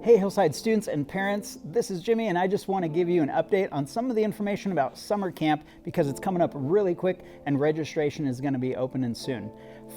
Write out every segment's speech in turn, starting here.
Hey Hillside students and parents, this is Jimmy and I just want to give you an update on some of the information about summer camp because it's coming up really quick and registration is going to be opening soon.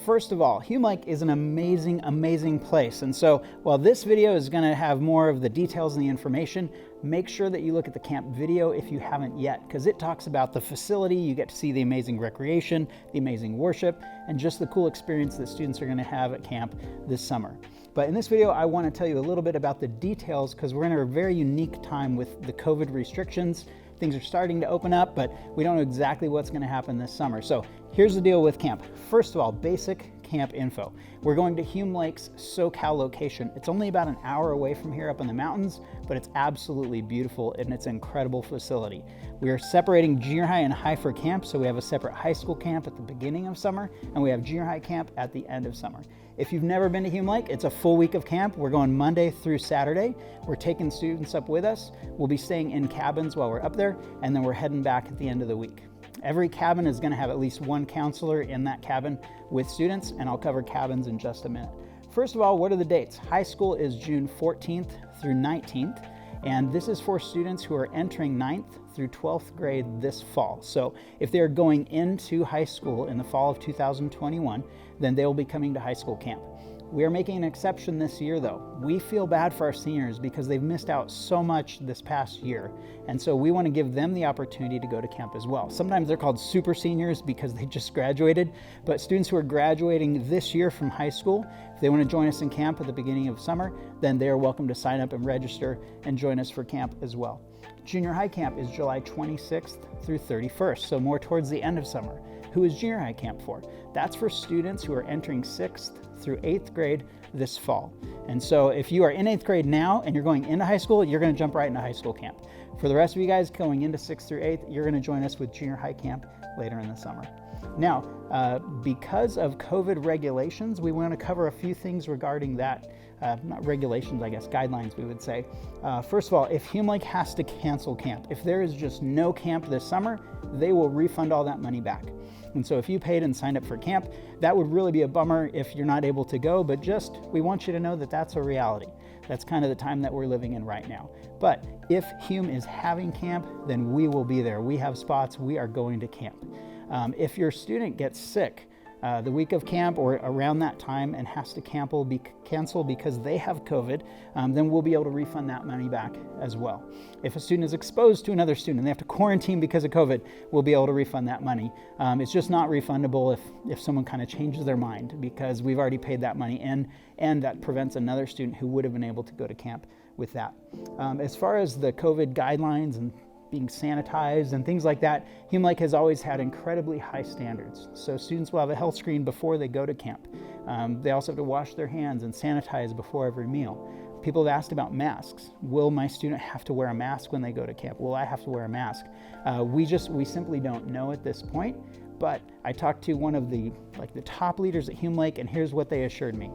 First of all, Hume Lake is an amazing place, and so while this video is going to have more of the details and the information, make sure that you look at the camp video if you haven't yet, because it talks about the facility. You get to see the amazing recreation, the amazing worship, and just the cool experience that students are going to have at camp this summer. But in this video, I want to tell you a little bit about the details because we're in a very unique time with the COVID restrictions. Things are starting to open up, but we don't know exactly what's going to happen this summer. So here's the deal with camp. First of all, basic camp info. We're going to Hume Lake's SoCal location. It's only about an hour away from here up in the mountains, but it's absolutely beautiful and it's an incredible facility. We are separating junior high and high for camp, so we have a separate high school camp at the beginning of summer, and we have junior high camp at the end of summer. If you've never been to Hume Lake, it's a full week of camp. We're going Monday through Saturday. We're taking students up with us. We'll be staying in cabins while we're up there, and then we're heading back at the end of the week. Every cabin is going to have at least one counselor in that cabin with students, and I'll cover cabins in just a minute. First of all, what are the dates? High school is June 14th through 19th, and this is for students who are entering 9th through 12th grade this fall. So if they're going into high school in the fall of 2021, then they will be coming to high school camp. We are making an exception this year though. We feel bad for our seniors because they've missed out so much this past year. And so we want to give them the opportunity to go to camp as well. Sometimes they're called super seniors because they just graduated, but students who are graduating this year from high school, if they want to join us in camp at the beginning of summer, then they are welcome to sign up and register and join us for camp as well. Junior high camp is July 26th through 31st, so more towards the end of summer. Who is junior high camp for? That's for students who are entering 6th through 8th grade this fall. And so if you are in 8th grade now and you're going into high school, you're going to jump right into high school camp. For the rest of you guys going into 6th through 8th, you're going to join us with junior high camp later in the summer. Now, because of COVID regulations, we want to cover a few things regarding that. Not regulations, I guess, guidelines we would say. First of all, if Hume Lake has to cancel camp, if there is just no camp this summer, they will refund all that money back. And so if you paid and signed up for camp, that would really be a bummer if you're not able to go, but we want you to know that that's a reality. That's kind of the time that we're living in right now. But if Hume is having camp, then we will be there. We have spots, we are going to camp. If your student gets sick the week of camp or around that time and has to cancel because they have COVID, then we'll be able to refund that money back as well. If a student is exposed to another student and they have to quarantine because of COVID, we'll be able to refund that money. It's just not refundable if someone kind of changes their mind because we've already paid that money in, and that prevents another student who would have been able to go to camp with that. As far as the COVID guidelines and being sanitized and things like that, Hume Lake has always had incredibly high standards. So students will have a health screen before they go to camp. They also have to wash their hands and sanitize before every meal. People have asked about masks. Will my student have to wear a mask when they go to camp? Will I have to wear a mask? We simply don't know at this point, but I talked to one of the top leaders at Hume Lake, and here's what they assured me.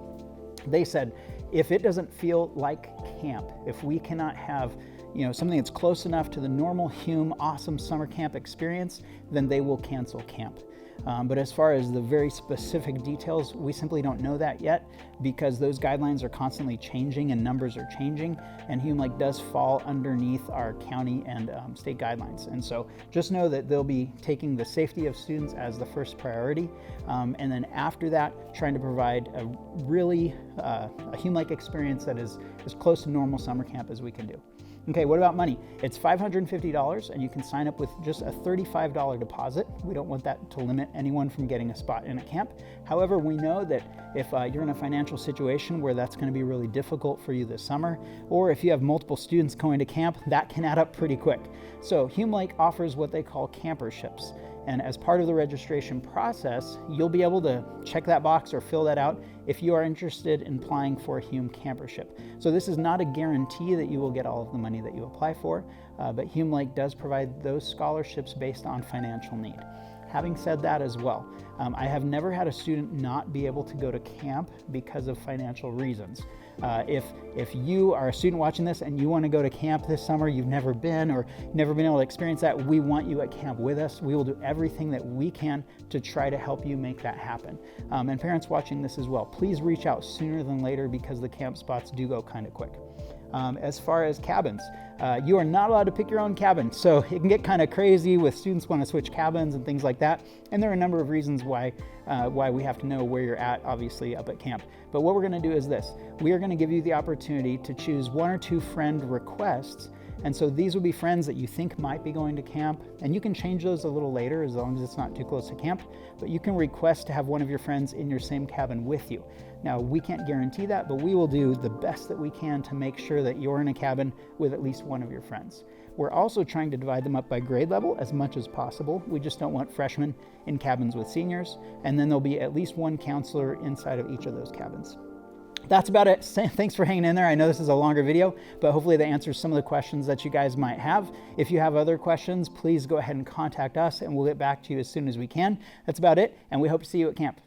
They said, if it doesn't feel like camp, if we cannot have something that's close enough to the normal Hume awesome summer camp experience, then they will cancel camp. But as far as the very specific details, we simply don't know that yet because those guidelines are constantly changing and numbers are changing, and Hume Lake does fall underneath our county and state guidelines. And so just know that they'll be taking the safety of students as the first priority, and then after that, trying to provide a really a Hume Lake experience that is as close to normal summer camp as we can do. Okay, what about money? It's $550 and you can sign up with just a $35 deposit. We don't want that to limit anyone from getting a spot in a camp. However, we know that if you're in a financial situation where that's going to be really difficult for you this summer, or if you have multiple students going to camp, that can add up pretty quick. So Hume Lake offers what they call camperships. And as part of the registration process, you'll be able to check that box or fill that out if you are interested in applying for a Hume campership. So this is not a guarantee that you will get all of the money that you apply for, but Hume Lake does provide those scholarships based on financial need. Having said that as well, I have never had a student not be able to go to camp because of financial reasons. If you are a student watching this and you want to go to camp this summer, you've never been or never been able to experience that, we want you at camp with us. We will do everything that we can to try to help you make that happen. And parents watching this as well, please reach out sooner than later because the camp spots do go kind of quick. As far as cabins, you are not allowed to pick your own cabin. So it can get kind of crazy with students want to switch cabins and things like that. And there are a number of reasons why we have to know where you're at, obviously, up at camp. But what we're going to do is this. We are going to give you the opportunity to choose 1 or 2 friend requests. And so these will be friends that you think might be going to camp, and you can change those a little later as long as it's not too close to camp, but you can request to have one of your friends in your same cabin with you. Now, we can't guarantee that, but we will do the best that we can to make sure that you're in a cabin with at least one of your friends. We're also trying to divide them up by grade level as much as possible. We just don't want freshmen in cabins with seniors, and then there'll be at least 1 counselor inside of each of those cabins. That's about it. Thanks for hanging in there. I know this is a longer video, but hopefully that answers some of the questions that you guys might have. If you have other questions, please go ahead and contact us and we'll get back to you as soon as we can. That's about it, and we hope to see you at camp.